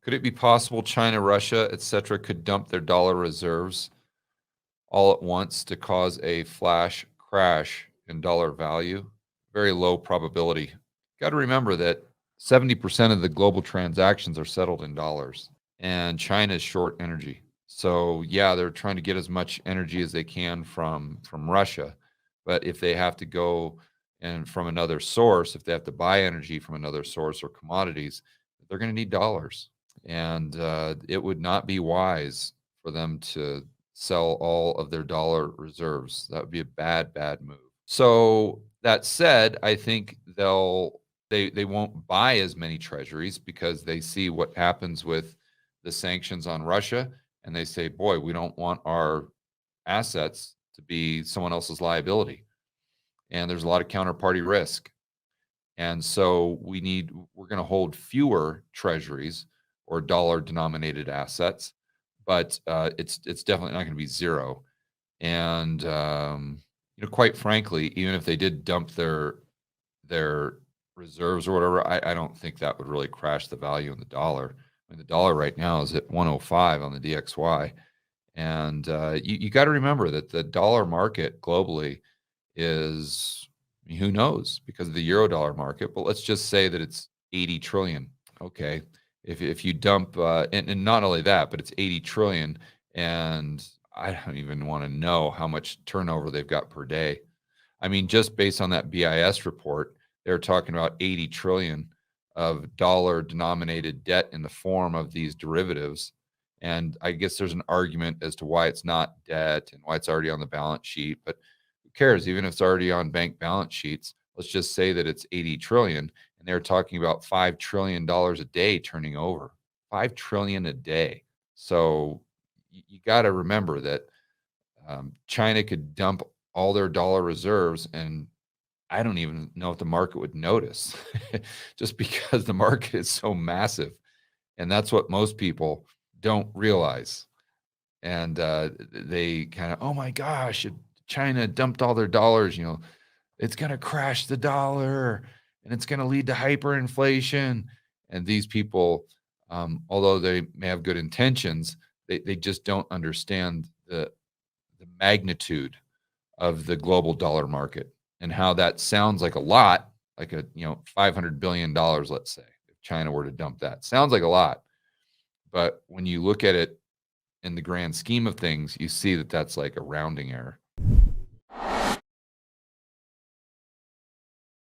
Could it be possible China, Russia, etc., could dump their dollar reserves all at once to cause a flash crash in dollar value? Very low probability. Got to remember that 70% of the global transactions are settled in dollars, and China is short energy. So yeah, they're trying to get as much energy as they can from Russia, but if they have to go and from another source, if they have to buy energy from another source or commodities, they're going to need dollars, and it would not be wise for them to sell all of their dollar reserves. That would be a bad, bad move. So that said, I think they won't buy as many treasuries because they see what happens with the sanctions on Russia, and they say, "Boy, we don't want our assets to be someone else's liability." And there's a lot of counterparty risk. And so we're going to hold fewer treasuries or dollar denominated assets, but it's definitely not going to be zero. And quite frankly, even if they did dump their reserves or whatever, I don't think that would really crash the value in the dollar. I mean, the dollar right now is at 105 on the DXY, and you got to remember that the dollar market globally is, who knows, because of the euro dollar market, but let's just say that it's 80 trillion. Okay, if you dump and not only that, but it's 80 trillion, and I don't even want to know how much turnover they've got per day. I mean, just based on that BIS report, they're talking about 80 trillion of dollar denominated debt in the form of these derivatives. And I guess there's an argument as to why it's not debt and why it's already on the balance sheet, but who cares? Even if it's already on bank balance sheets, let's just say that it's 80 trillion, and they're talking about $5 trillion a day turning over. 5 trillion a day. So you got to remember that China could dump all their dollar reserves, and I don't even know if the market would notice, just because the market is so massive. And that's what most people don't realize. And they kind of, oh my gosh, China dumped all their dollars, it's going to crash the dollar and it's going to lead to hyperinflation. And these people, although they may have good intentions, they just don't understand the magnitude of the global dollar market and how that sounds like a lot, like $500 billion, let's say, if China were to dump that. Sounds like a lot. But when you look at it in the grand scheme of things, you see that that's like a rounding error.